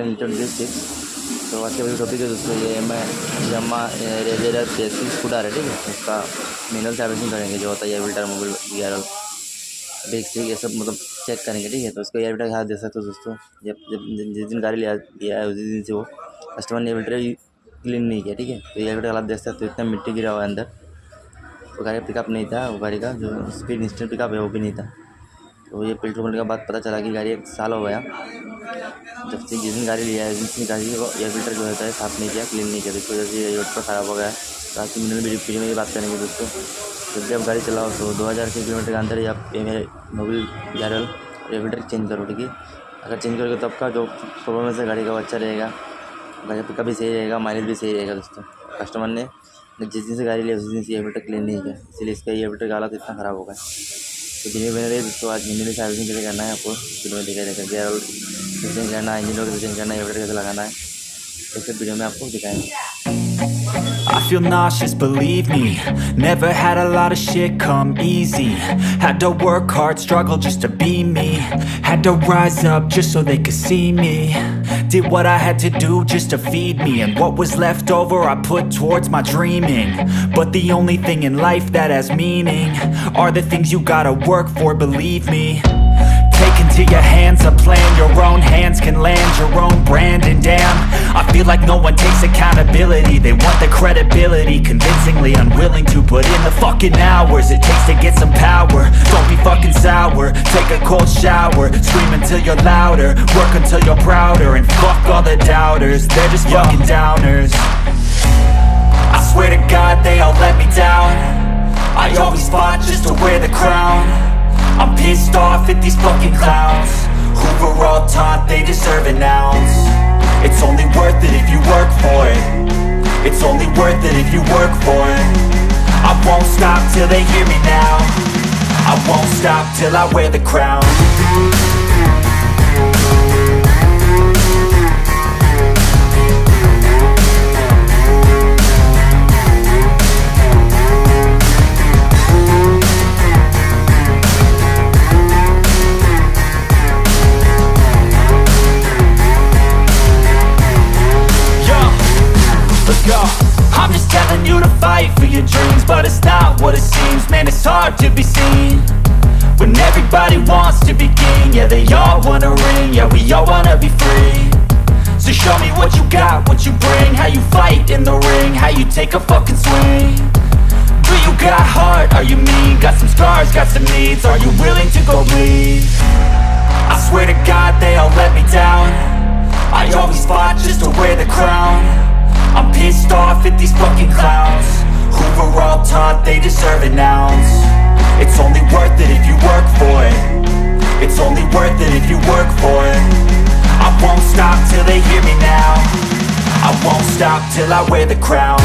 Liton bs6। तो आज के वीडियो टॉपिक है दोस्तों ये Yamaha रेजर bs6 स्कूटर है, ठीक है। उसका मैनुअल सर्विसिंग करेंगे, जो होता है air filter, Mobil gear, brake stick, ये सब मतलब चेक करेंगे, ठीक है। तो उसको एयर फिल्टर के हाथ दे सकते हो दोस्तों। जब जिस दिन गाड़ी लिया है उसी दिन से वो कस्टमर ने एयर फिल्टर क्लीन नहीं किया, ठीक है। तो एयर फिल्टर के हाथ दे सकते हो, इतना मिट्टी गिरा हुआ है अंदर। तो गाड़ी पिकअप नहीं था, वो गाड़ी का जो स्पीड इंस्टेंट पिकअप है वो भी नहीं था। तो ये पेट्रोल भरने के बाद पता चला कि गाड़ी 1 साल हो गया जब से, जिस दिन गाड़ी लिया है उस दिन गाड़ी को एयर फिल्टर जो होता है साफ़ नहीं किया, क्लीन नहीं किया। तो इस वजह से ये रोड पर ख़राब हो गया है। तो आज की वीडियो में ये बात करेंगे दोस्तों। जब भी आप गाड़ी चलाओ तो 2000 किलोमीटर के अंदर ही आप मेरे Mobil gear air filter change करो, ठीक है। अगर चेंज करोगे तो आपका जो परफॉर्मेंस है गाड़ी का वो अच्छा रहेगा, गाड़ी का पिकअप भी सही रहेगा, माइलेज भी सही रहेगा दोस्तों। कस्टमर ने जिस दिन से गाड़ी लिया उस दिन से एयर फिल्टर क्लीन नहीं किया, इसलिए इसका एयर फिल्टर का हालत इतना ख़राब होगा। तो दिन में बने रहे दोस्तों। आज मैनुअली सर्विसिंग कैसे करना है आपको वीडियो में दिखाई देगा। गियर कैसे करना है, इंजन ऑयल कैसे करना है, एयर फिल्टर कैसे लगाना है, इस वीडियो में आपको दिखाएंगे। I feel nauseous, believe me. Never had a lot of shit come easy. Had to work hard, struggle just to be me. Had to rise up just so they could see me. Did what I had to do just to feed me. And what was left over I put towards my dreaming. But the only thing in life that has meaning are the things you gotta work for, believe me. Take into your hands a plan, your own hands can land your own brand. And damn, I feel like no one takes accountability. They want the credibility, convincingly unwilling to put in the fucking hours it takes to get some power. Don't be fucking sour, take a cold shower, scream until you're louder, work until you're prouder. And fuck all the doubters, they're just fucking downers. I swear to God they all let me down. I always fought just to wear the crown. I'm pissed off at these fucking clowns who were all taught they deserve an ounce. It's only worth it if you work for it. It's only worth it if you work for it. I won't stop till they hear me now. I won't stop till I wear the crown. I'm just telling you to fight for your dreams, but it's not what it seems. Man, it's hard to be seen when everybody wants to be king. Yeah, they all wanna ring, yeah, we all wanna be free. So show me what you got, what you bring, how you fight in the ring, how you take a fucking swing. Do you got heart, are you mean? Got some scars, got some needs, are you willing to go bleed? I swear to God they all let me down. I always fought just to wear the crown. I'm pissed off at these fucking clowns who were all taught they deserve an ounce. It's only worth it if you work for it. It's only worth it if you work for it. I won't stop till they hear me now. I won't stop till I wear the crown.